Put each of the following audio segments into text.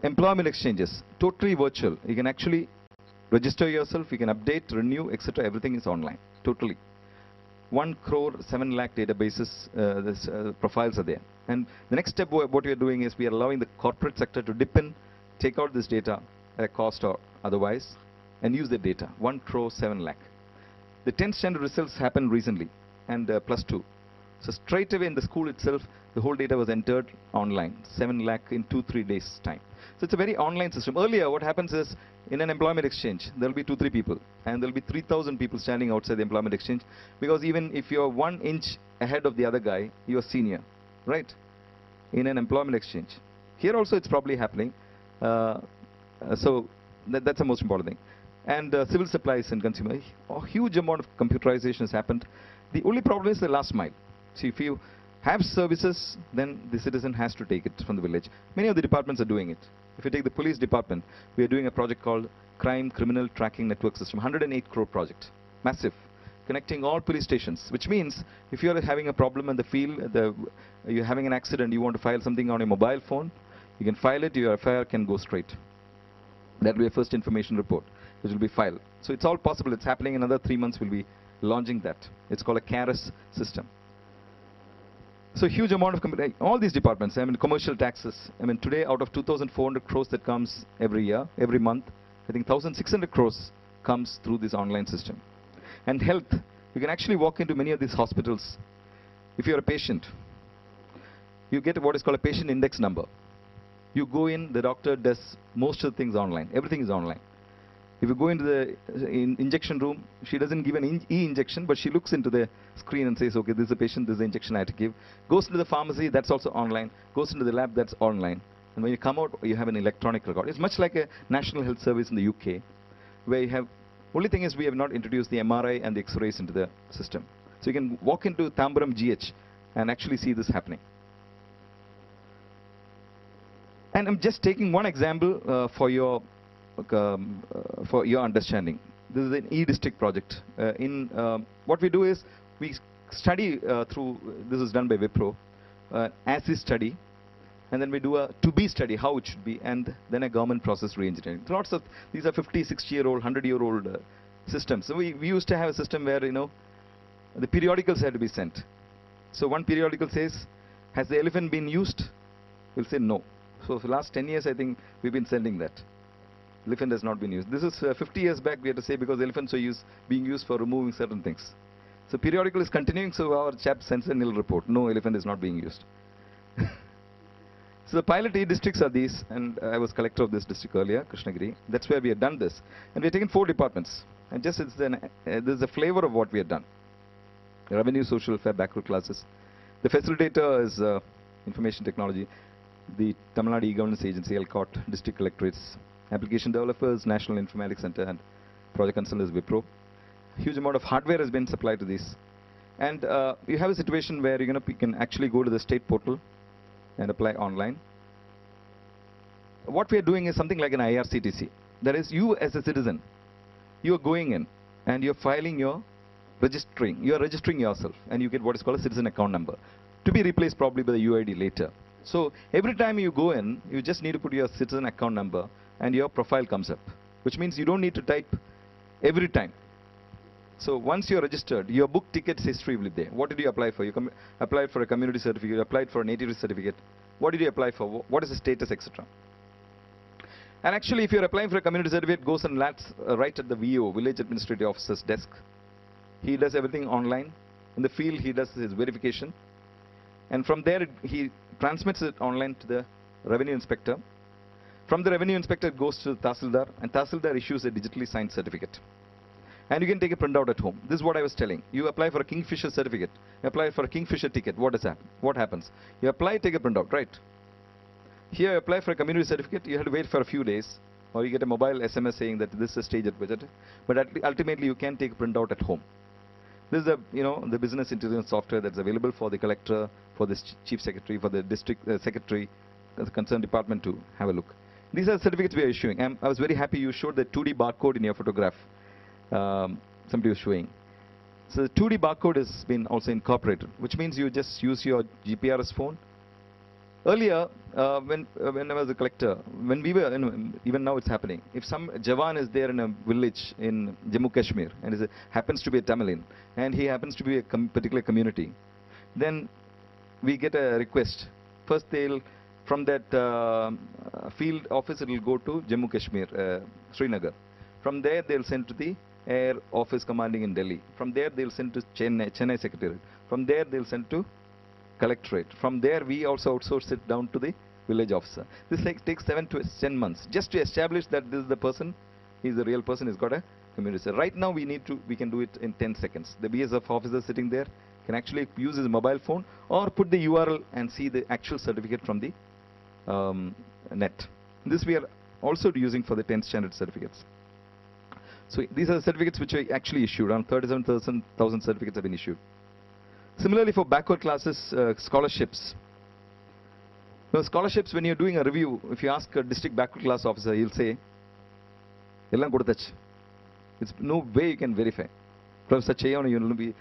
Employment exchanges, totally virtual. You can actually register yourself, you can update, renew, etc. Everything is online, totally. 1 crore, 7 lakh databases, profiles are there. And the next step, what we are doing is we are allowing the corporate sector to dip in, take out this data at a cost or otherwise, and use the data. 1 crore, 7 lakh. The 10th standard results happened recently, and +2. So straight away in the school itself, the whole data was entered online, 7 lakh in 2-3 days time. So it's a very online system. Earlier, what happens is, in an employment exchange, there will be 2-3 people, and there will be 3,000 people standing outside the employment exchange, because even if you're 1 inch ahead of the other guy, you're senior, right? In an employment exchange. Here also it's probably happening. So that's the most important thing. And civil supplies and consumer, a huge amount of computerization has happened. The only problem is the last mile. See, if you have services, then the citizen has to take it from the village. Many of the departments are doing it. If you take the police department, we are doing a project called Crime Criminal Tracking Network System, 108 crore project, massive, connecting all police stations, which means if you're having a problem in the field, you're having an accident, you want to file something on your mobile phone, you can file it, your FIR can go straight. That will be a first information report, which will be filed. So it's all possible. It's happening in another 3 months. We'll be launching that. It's called a CARES system. So huge amount of all these departments. I mean, commercial taxes. I mean, today out of 2,400 crores that comes every year, every month, I think 1,600 crores comes through this online system. And health, you can actually walk into many of these hospitals. If you're a patient, you get what is called a patient index number. You go in, the doctor does most of the things online. Everything is online. If you go into the injection room, she doesn't give an e-injection, but she looks into the screen and says, okay, this is a patient, this is the injection I have to give. Goes into the pharmacy, that's also online. Goes into the lab, that's online. And when you come out, you have an electronic record. It's much like a National Health Service in the UK, where you have, only thing is we have not introduced the MRI and the X-rays into the system. So you can walk into Tambaram GH and actually see this happening. And I'm just taking one example for your understanding. This is an e-district project. What we do is we study through, this is done by Wipro, as is study, and then we do a to-be study, how it should be, and then a government process re-engineering. So lots of, these are 50, 60-year-old, 100-year-old systems. So we used to have a system where, you know, the periodicals had to be sent. So one periodical says, has the elephant been used? We'll say no. So for the last 10 years, I think we've been sending that. Elephant has not been used. This is 50 years back, we had to say, because elephants are being used for removing certain things. So periodical is continuing, so our chap sends a nil report. No, elephant is not being used. So the pilot e-districts are these, and I was collector of this district earlier, Krishnagiri. That's where we have done this. And we've taken 4 departments. And just this is a flavor of what we have done. Revenue, social welfare, backward classes. The facilitator is information technology. The Tamil Nadu E-Governance Agency, LCOT, district collectorates. Application developers, National Informatics Center, and project consultants, Wipro. Huge amount of hardware has been supplied to these. And you have a situation where you can actually go to the state portal and apply online. What we are doing is something like an IRCTC. That is, you as a citizen, you are going in and you're filing your registering. You are registering yourself, and you get what is called a citizen account number, to be replaced probably by the UID later. So every time you go in, you just need to put your citizen account number, and your profile comes up, which means you don't need to type every time. So once you're registered, your book tickets history will be there. What did you apply for? You applied for a community certificate, you applied for a nativity certificate. What did you apply for? What is the status, etc. And actually, if you're applying for a community certificate, goes and lands right at the VO, Village Administrative Officer's desk. He does everything online. In the field, he does his verification. And from there, he transmits it online to the revenue inspector. From the revenue inspector, it goes to the Tahsildar, and Tahsildar issues a digitally signed certificate. And you can take a printout at home. This is what I was telling. You apply for a Kingfisher certificate. You apply for a Kingfisher ticket. What happens? You apply, take a printout, right? Here, you apply for a community certificate. You have to wait for a few days, or you get a mobile SMS saying that this is a stage at budget. But ultimately, you can take a printout at home. This is the business intelligence software that's available for the collector, for the chief secretary, for the district secretary, the concerned department to have a look. These are the certificates we are issuing. I was very happy you showed the 2D barcode in your photograph. Somebody was showing. So the 2D barcode has been also incorporated, which means you just use your GPRS phone, Earlier, when I was a collector, when we were, even now it's happening. If some Jawan is there in a village in Jammu Kashmir and happens to be a Tamilian, and he happens to be a particular community, then we get a request. First, from that field office, it will go to Jammu Kashmir, Srinagar. From there, they'll send to the Air Office Commanding in Delhi. From there, they'll send to Chennai Secretariat. From there, they'll send to Collectorate. From there, we also outsource it down to the village officer. This takes 7 to 10 months just to establish that this is the person, he's the real person, he's got a community. So right now, we can do it in 10 seconds. The BSF officer sitting there can actually use his mobile phone or put the URL and see the actual certificate from the net. This we are also using for the 10th standard certificates. So these are the certificates which are actually issued. Around 37,000 certificates have been issued. Similarly, for backward classes, scholarships. Now, scholarships, when you're doing a review, if you ask a district backward class officer, he'll say, "Ellam koduthachu." It's no way you can verify. Professor Cheyon, you'll be,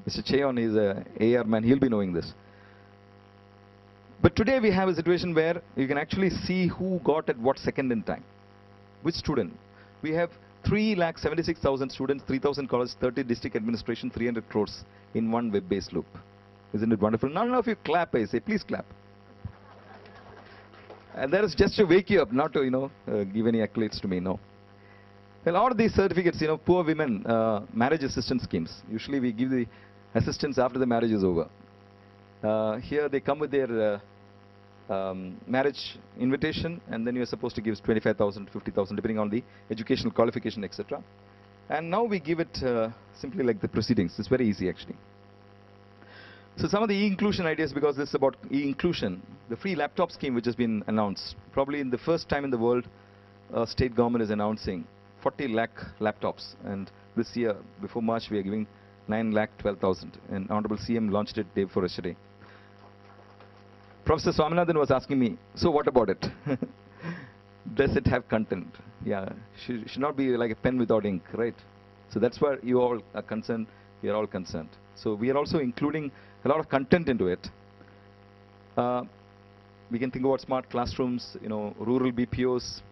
Mr. Cheyon is a AR man, he'll be knowing this. But today we have a situation where you can actually see who got at what second in time. Which student? We have 3,76,000 students, 3,000 colleges, 30 district administration, 300 crores in one web-based loop. Isn't it wonderful? None of you clap, I say. Please clap. And that is just to wake you up, not to, give any accolades to me, no. Well, all of these certificates, poor women, marriage assistance schemes. Usually we give the assistance after the marriage is over. Here they come with their marriage invitation, and then you're supposed to give 25,000, 50,000, depending on the educational qualification, etc. And now we give it simply like the proceedings. It's very easy, actually. So some of the e-inclusion ideas, because this is about e-inclusion, the free laptop scheme which has been announced, probably in the first time in the world, state government is announcing 40 lakh laptops. And this year, before March, we are giving 9,12,000. And Honorable CM launched it day before yesterday. Professor Swaminathan was asking me, so what about it? Does it have content? Yeah, should not be like a pen without ink, right? So that's where you all are concerned, we are all concerned. So we are also including a lot of content into it. We can think about smart classrooms, rural BPOs,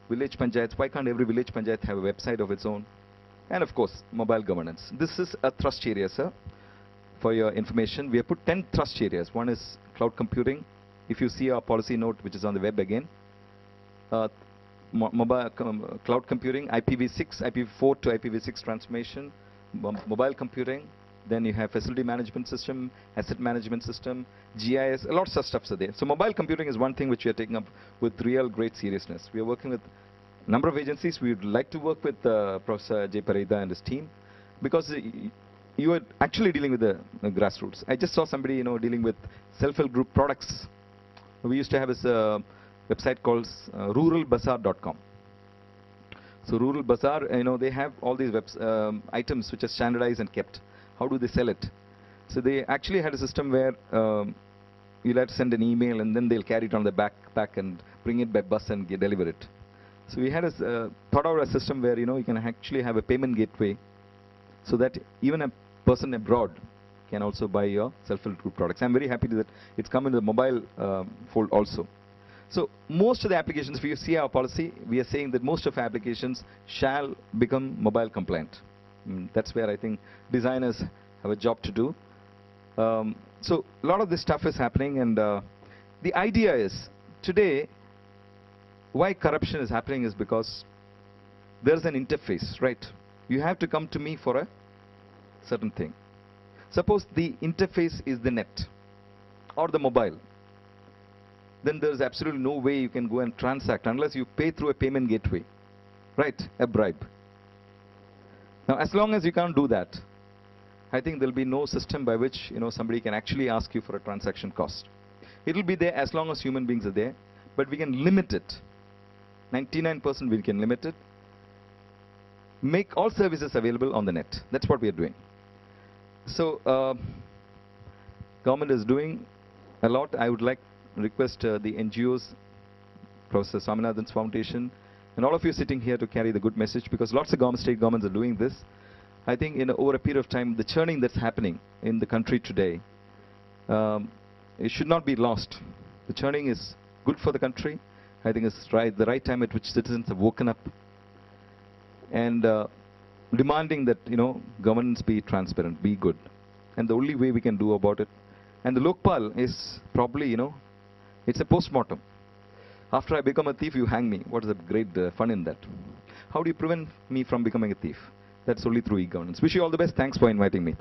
village panchayats. Why can't every village panchayat have a website of its own? And of course, mobile governance. This is a thrust area, sir. For your information, we have put 10 thrust areas. One is cloud computing. If you see our policy note, which is on the web again, mobile cloud computing, IPv6, IPv4 to IPv6 transformation, mobile computing. Then you have facility management system, asset management system, GIS, lots of stuff are there. So mobile computing is one thing which we are taking up with real great seriousness. We are working with a number of agencies. We would like to work with Professor J. Pareda and his team, because you are actually dealing with the grassroots. I just saw somebody, dealing with self-help group products. We used to have this website called ruralbazaar.com. So Rural Bazaar, they have all these items which are standardized and kept. How do they sell it? So they actually had a system where you'll have to send an email, and then they'll carry it on the backpack and bring it by bus and deliver it. So we had thought out a system where you can actually have a payment gateway, so that even a person abroad can also buy your self-help group products. I'm very happy that it's come in the mobile fold also. So most of the applications, if you see our policy, we are saying that most of our applications shall become mobile compliant. That's where I think designers have a job to do. So a lot of this stuff is happening, and the idea is, today, why corruption is happening is because there's an interface, right? You have to come to me for a certain thing. Suppose the interface is the net or the mobile. Then there's absolutely no way you can go and transact unless you pay through a payment gateway, right? A bribe. Now, as long as you can't do that, I think there'll be no system by which somebody can actually ask you for a transaction cost. It'll be there as long as human beings are there, but we can limit it. 99% we can limit it. Make all services available on the net. That's what we are doing. So, government is doing a lot. I would like to request the NGOs, Professor Swaminathan's Foundation, and all of you sitting here to carry the good message, because lots of state governments are doing this. I think over a period of time, the churning that's happening in the country today, it should not be lost. The churning is good for the country. I think it's the right time at which citizens have woken up and demanding that, governance be transparent, be good. And the only way we can do about it. And the Lokpal is probably, it's a post-mortem. After I become a thief, you hang me. What is the great fun in that? How do you prevent me from becoming a thief? That's only through e-governance. Wish you all the best. Thanks for inviting me.